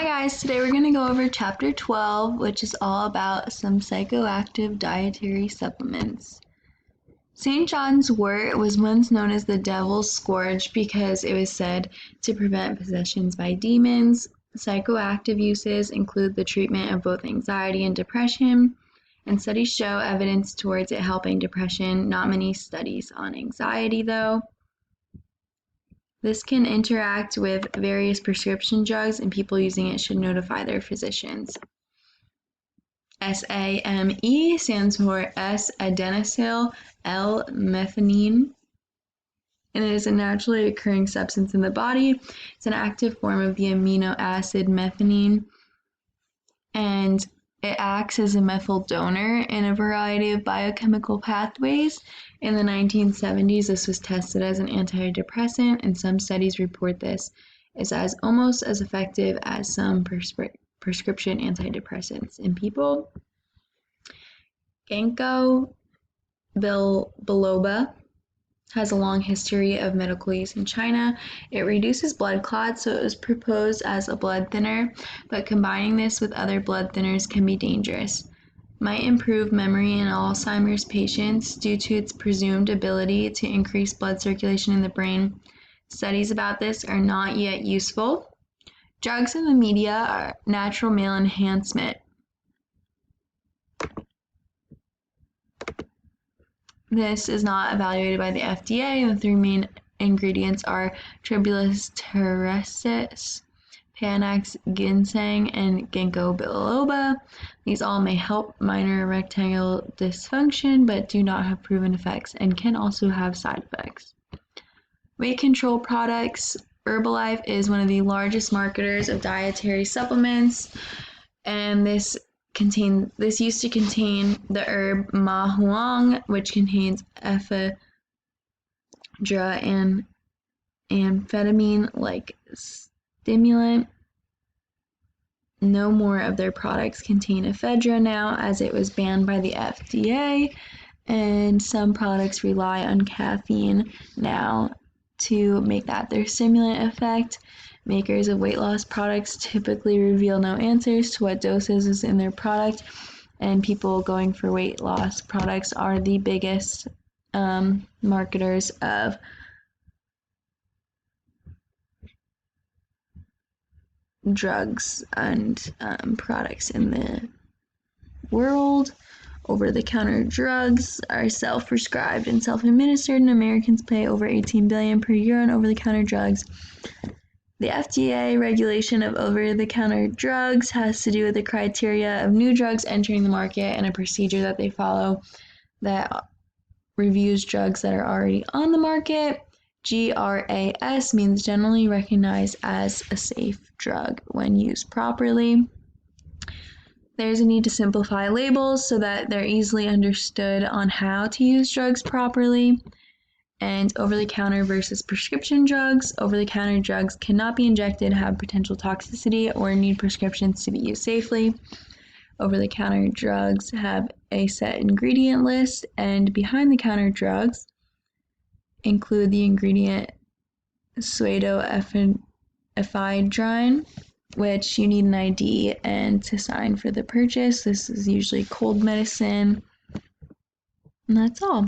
Hi guys, today we're going to go over chapter 12, which is all about some psychoactive dietary supplements. St. John's wort was once known as the devil's scourge because it was said to prevent possessions by demons. Psychoactive uses include the treatment of both anxiety and depression, and studies show evidence towards it helping depression. Not many studies on anxiety though. This can interact with various prescription drugs, and people using it should notify their physicians. SAMe stands for S-adenosyl L-methionine, and it is a naturally occurring substance in the body. It's an active form of the amino acid methionine, and it acts as a methyl donor in a variety of biochemical pathways. In the 1970s, this was tested as an antidepressant, and some studies report this is as almost as effective as some prescription antidepressants in people. Ginkgo biloba has a long history of medical use in China. It reduces blood clots, so it was proposed as a blood thinner, but combining this with other blood thinners can be dangerous. Might improve memory in Alzheimer's patients due to its presumed ability to increase blood circulation in the brain. Studies about this are not yet useful. Drugs in the media are natural male enhancement. This is not evaluated by the FDA. The three main ingredients are Tribulus terrestris, Panax ginseng, and Ginkgo biloba. These all may help minor erectile dysfunction, but do not have proven effects and can also have side effects. Weight control products. Herbalife is one of the largest marketers of dietary supplements, and this used to contain the herb mahuang, which contains ephedra and amphetamine-like stimulant. No more of their products contain ephedra now, as it was banned by the FDA, and some products rely on caffeine now to make that their stimulant effect. Makers of weight loss products typically reveal no answers to what doses is in their product, and people going for weight loss products are the biggest marketers of drugs and products in the world. Over-the-counter drugs are self-prescribed and self-administered, and Americans pay over $18 billion per year on over-the-counter drugs. The FDA regulation of over-the-counter drugs has to do with the criteria of new drugs entering the market and a procedure that they follow that reviews drugs that are already on the market. GRAS means generally recognized as a safe drug when used properly. There's a need to simplify labels so that they're easily understood on how to use drugs properly. And over-the-counter versus prescription drugs. Over-the-counter drugs cannot be injected, have potential toxicity, or need prescriptions to be used safely. Over-the-counter drugs have a set ingredient list, and behind-the-counter drugs include the ingredient pseudoephedrine, which you need an ID and to sign for the purchase. This is usually cold medicine, and that's all.